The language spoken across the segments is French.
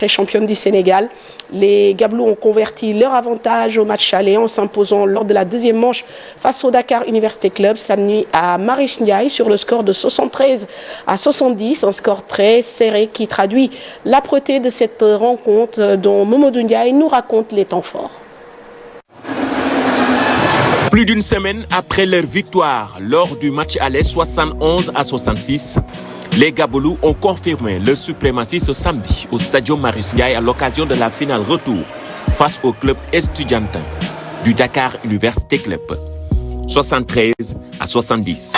sacrée championne du Sénégal. Les Gabelous ont converti leur avantage au match aller en s'imposant lors de la deuxième manche face au Dakar Université Club samedi à Marius Ndiaye sur le score de 73-70, un score très serré qui traduit l'âpreté de cette rencontre dont Mamadou Ndiaye nous raconte les temps forts. Plus d'une semaine après leur victoire lors du match aller 71-66, les Gabelous ont confirmé leur suprématie ce samedi au Stadium Marius Ndiaye à l'occasion de la finale retour face au club estudiantin du Dakar Université Club. 73-70.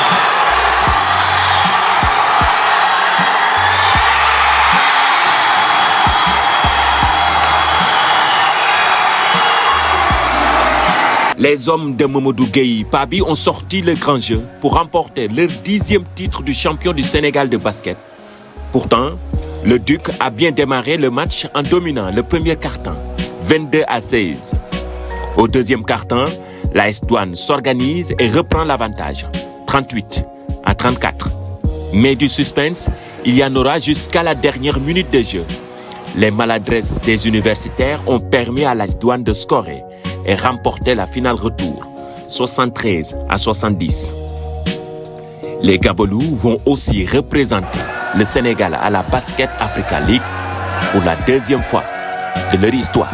Les hommes de Mamadou Gueye Pabi ont sorti le grand jeu pour remporter leur 10e titre du champion du Sénégal de basket. Pourtant, le Duc a bien démarré le match en dominant le premier quart-temps, 22-16. Au deuxième quart-temps, l'AS Douanes s'organise et reprend l'avantage, 38-34. Mais du suspense, il y en aura jusqu'à la dernière minute de jeu. Les maladresses des universitaires ont permis à l'AS Douanes de scorer et remporter la finale retour, 73-70. Les Gabelous vont aussi représenter le Sénégal à la Basket Africa League pour la deuxième fois de leur histoire.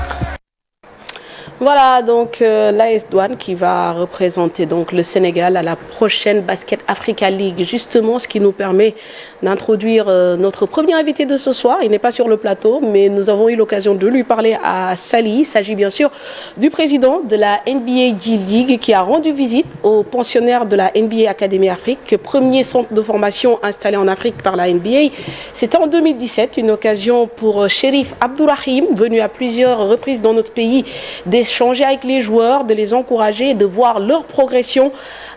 Voilà donc l'AS Douanes qui va représenter donc le Sénégal à la prochaine Basket Africa League. Justement, ce qui nous permet d'introduire notre premier invité de ce soir. Il n'est pas sur le plateau, mais nous avons eu l'occasion de lui parler à Saly. Il s'agit bien sûr du président de la NBA G-League qui a rendu visite aux pensionnaires de la NBA Academy Afrique, premier centre de formation installé en Afrique par la NBA. C'était en 2017, une occasion pour Chérif Abdourahim, venu à plusieurs reprises dans notre pays, d'échanger avec les joueurs, de les encourager et de voir leur progression.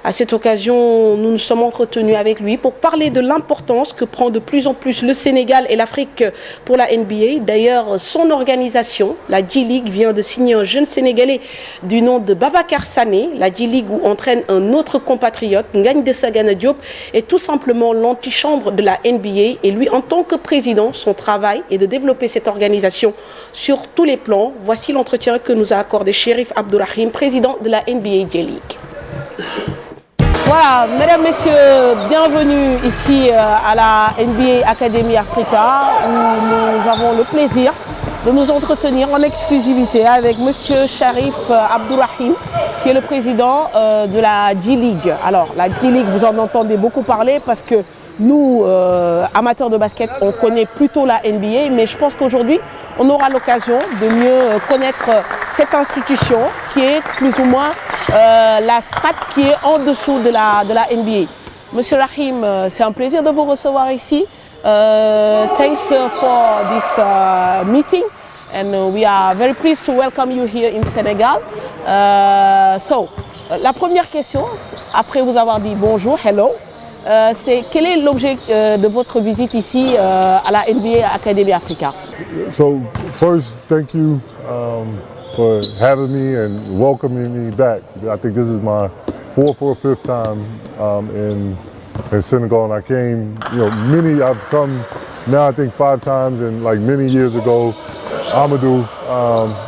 À cette occasion, nous nous sommes entretenus avec lui pour parler de l'importance que prend de plus en plus le Sénégal et l'Afrique pour la NBA. D'ailleurs, son organisation, la G-League, vient de signer un jeune Sénégalais du nom de Babacar Sané. La G-League où entraîne un autre compatriote, Ngagne Desagana Diop, est tout simplement l'antichambre de la NBA. Et lui, en tant que président, son travail est de développer cette organisation sur tous les plans. Voici l'entretien que nous a accordé Chérif Abdourahim, président de la NBA G-League. Voilà, mesdames, messieurs, bienvenue ici à la NBA Academy Africa où nous avons le plaisir de nous entretenir en exclusivité avec monsieur Chérif Abdourahim qui est le président de la G-League. Alors, la G-League, vous en entendez beaucoup parler parce que nous, amateurs de basket, on connaît plutôt la NBA, mais je pense qu'aujourd'hui, on aura l'occasion de mieux connaître cette institution qui est plus ou moins la strate qui est en dessous de la NBA. Monsieur Rahim, c'est un plaisir de vous recevoir ici. Thanks for this meeting and we are very pleased to welcome you here in Senegal. La première question, après vous avoir dit bonjour, hello, c'est quel est l'objet de votre visite ici à la NBA Academy Africa? So first, thank you for having me and welcoming me back. I think this is my fourth or fifth time in Senegal, and I came, I've come now I think 5 times, and like many years ago, Amadou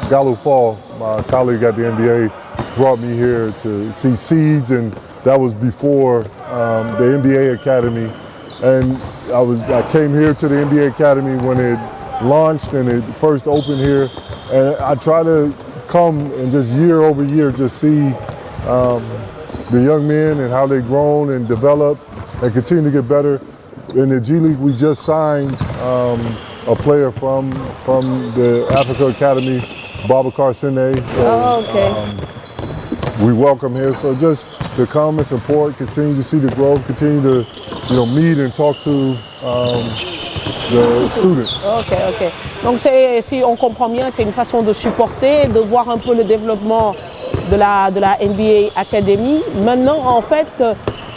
Galou Fall, my colleague at the NBA, brought me here to see Seeds, and that was before the NBA Academy. And I came here to the NBA Academy when it launched and it first opened here. And I try to come and just year over year just see the young men and how they've grown and developed and continue to get better. In the G League, we just signed a player from the Africa Academy, Babacar Sene. So, we welcome him. So just to come and support, continue to see the growth, continue to meet and talk to the students. Ok. Donc si on comprend bien, c'est une façon de supporter, de voir un peu le développement de la NBA Academy. Maintenant, en fait,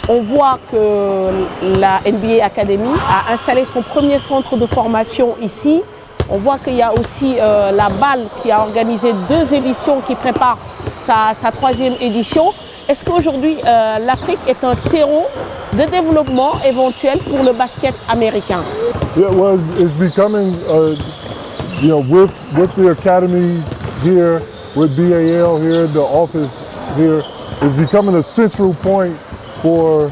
on voit que la NBA Academy a installé son premier centre de formation ici. On voit qu'il y a aussi la BAL qui a organisé 2 éditions qui préparent sa 3e édition. Est-ce qu'aujourd'hui, l'Afrique est un terreau de développement éventuel pour le basket américain? Yeah, well, it's becoming with the academies here, with BAL here, the office here, is becoming a central point for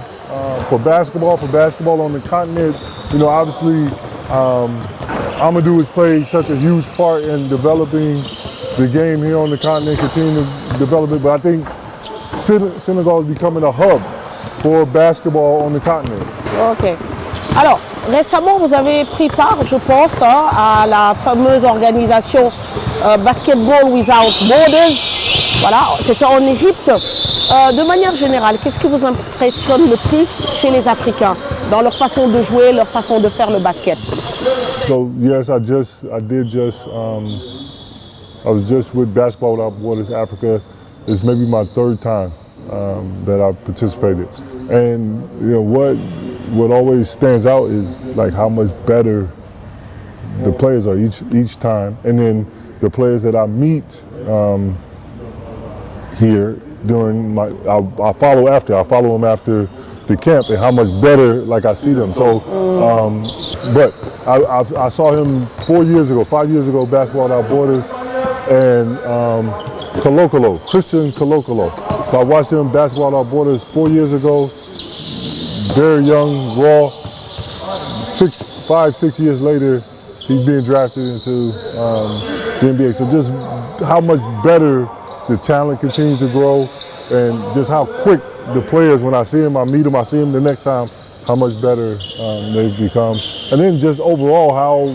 basketball on the continent. Obviously, Amadou has played such a huge part in developing the game here on the continent, continue to develop it. But I think Senegal is becoming a hub for basketball on the continent. Ok. Alors, récemment, vous avez pris part, je pense, à la fameuse organisation Basketball Without Borders. Voilà, c'était en Égypte. De manière générale, qu'est-ce qui vous impressionne le plus chez les Africains dans leur façon de jouer, leur façon de faire le basket? So yes, I was just with Basketball Without Borders Africa. It's maybe my third time that I participated, and what always stands out is like how much better the players are each time, and then the players that I meet here during I follow them after the camp, and how much better like I see them. So, but I saw him 5 years ago, Basketball Without Borders, and Christian Kolokolo. So I watched him Basketball Without Borders 4 years ago, very young, raw. 5-6 years later, he's being drafted into the NBA. So just how much better the talent continues to grow, and just how quick the players, when I see them, I meet them, I see them the next time, how much better they've become. And then just overall how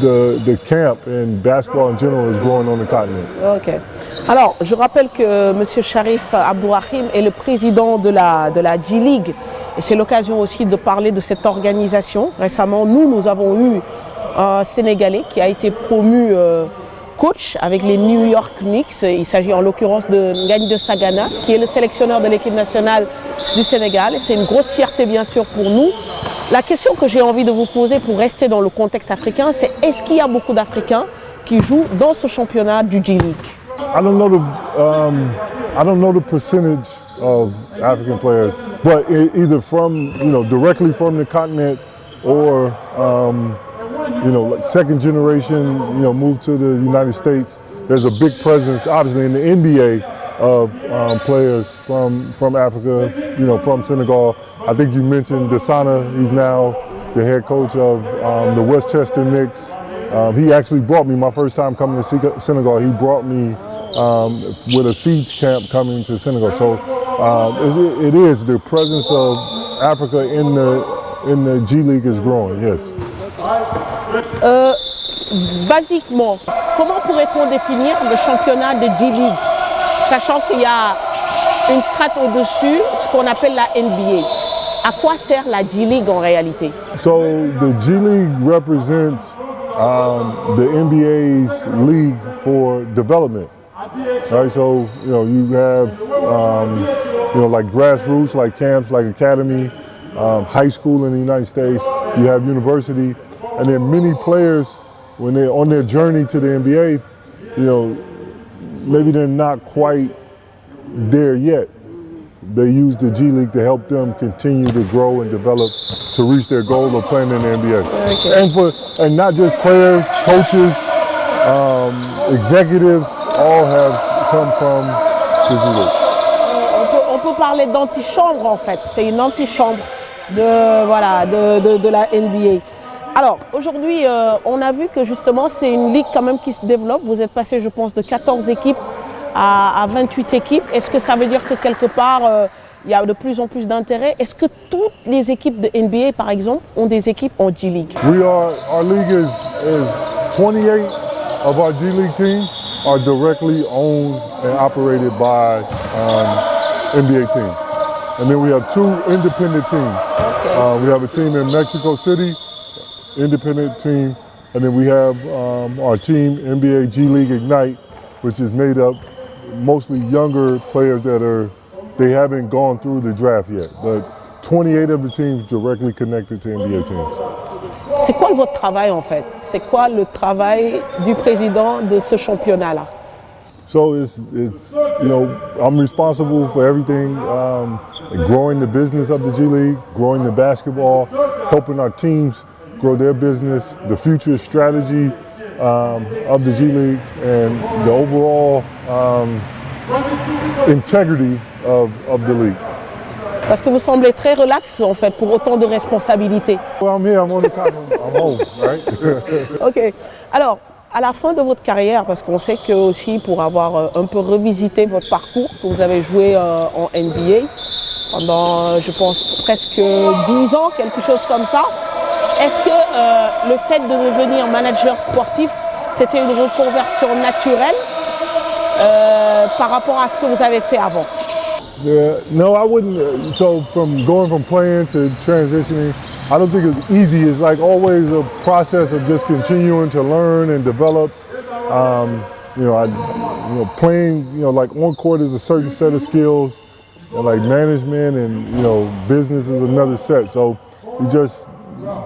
the camp and basketball in general is growing on the continent. Ok. Alors, je rappelle que M. Sharif Abdourahim est le président de la G-League. Et c'est l'occasion aussi de parler de cette organisation. Récemment, nous avons eu un Sénégalais qui a été promu coach avec les New York Knicks. Il s'agit en l'occurrence de Ngagne de Sagana, qui est le sélectionneur de l'équipe nationale du Sénégal. Et c'est une grosse fierté, bien sûr, pour nous. La question que j'ai envie de vous poser pour rester dans le contexte africain, c'est est-ce qu'il y a beaucoup d'Africains qui jouent dans ce championnat du G-League? I don't know the percentage of African players, but either from directly from the continent or like second generation moved to the United States. There's a big presence, obviously, in the NBA of players from Africa, from Senegal. I think you mentioned Desana. He's now the head coach of the Westchester Knicks. He actually brought me my first time coming to Senegal. He brought me with a seed camp coming to Senegal. So it is the presence of Africa in the G League is growing. Yes. Basiquement, comment pourrait-on définir le championnat de G-League, sachant qu'il y a une strate au-dessus, ce qu'on appelle la NBA? À quoi sert la G-League en réalité? So the G-League represents the NBA's league for development. Right, so you have like grassroots, like camps, like academy, high school in the United States. You have university. And then many players, when they're on their journey to the NBA, maybe they're not quite there yet. They use the G League to help them continue to grow and develop to reach their goal of playing in the NBA. Okay. And not just players, coaches, executives, all have come from the G League. On peut parler d'antichambre en fait. C'est une antichambre de la NBA. Alors, aujourd'hui, on a vu que justement, c'est une ligue quand même qui se développe. Vous êtes passé, je pense, de 14 équipes à 28 équipes. Est-ce que ça veut dire que quelque part, il y a de plus en plus d'intérêt? Est-ce que toutes les équipes de NBA, par exemple, ont des équipes en G-League? Our league is 28 of our G-League teams are directly owned and operated by NBA teams. And then we have 2 independent teams. Okay. We have a team in Mexico City, independent team, and then we have our team, NBA G League Ignite, which is made up mostly younger players they haven't gone through the draft yet, but 28 of the teams directly connected to NBA teams. C'est quoi votre travail en fait? C'est quoi le travail du président de ce championnat-là? So it's I'm responsible for everything, growing the business of the G League, growing the basketball, helping our teams grow their business, the future strategy, of the G League and the overall integrity of the league. Parce que vous semblez très relax en fait pour autant de responsabilités. Well, I'm here, I'm on the time, I'm home, right? Ok. Alors, à la fin de votre carrière, parce qu'on sait que aussi pour avoir un peu revisité votre parcours, que vous avez joué en NBA pendant, je pense, presque 10 ans, quelque chose comme ça. Est-ce que le fait de devenir manager sportif, c'était une reconversion naturelle par rapport à ce que vous avez fait avant? No, I wouldn't. So from going from playing to transitioning, I don't think it's easy. It's like always a process of just continuing to learn and develop. Playing, like on court is a certain set of skills, and like management and business is another set. So you just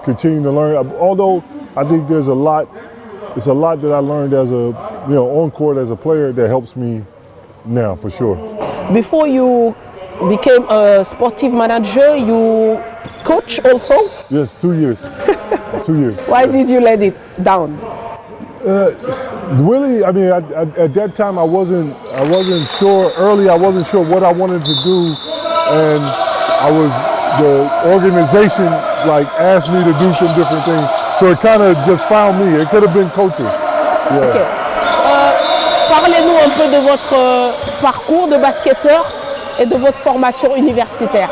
continue to learn. Although I think there's a lot. It's a lot that I learned as a on court as a player that helps me now for sure. Before you became a sportive manager, you coach also? Yes, 2 years. 2 years. Why did you let it down? Really, I mean, at that time I wasn't sure. Early, I wasn't sure what I wanted to do, and the organization asked me to do some different things. So it kind of just found me. It could have been coaching. Yeah. Okay. Parlez-nous un peu de votre parcours de basketteur et de votre formation universitaire.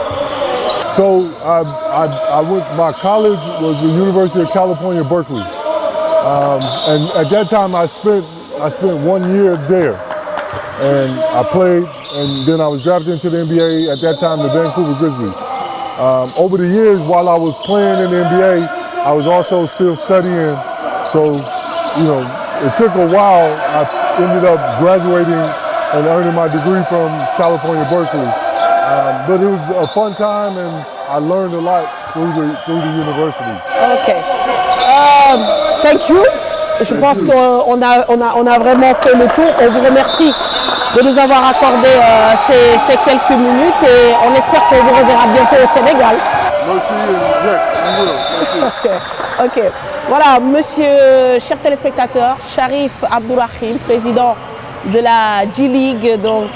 So I went. My college was the University of California, Berkeley, and at that time I spent 1 year there, and I played, and then I was drafted into the NBA. At that time, the Vancouver Grizzlies. Over the years, while I was playing in the NBA, I was also still studying. So, it took a while. I ended up graduating and earning my degree from California, Berkeley. But it was a fun time, and I learned a lot through the university. Okay. Thank you. Je pense qu'on a vraiment fait le tour. On vous remercie de nous avoir accordé ces quelques minutes et on espère qu'on vous reverra bientôt au Sénégal. Merci, yes, we will. Ok. Voilà, monsieur, chers téléspectateurs, Sharif Abdourahim, président de la G League, donc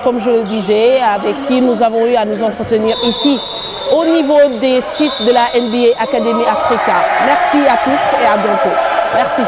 comme je le disais, avec qui nous avons eu à nous entretenir ici au niveau des sites de la NBA Academy Africa. Merci à tous et à bientôt. Merci.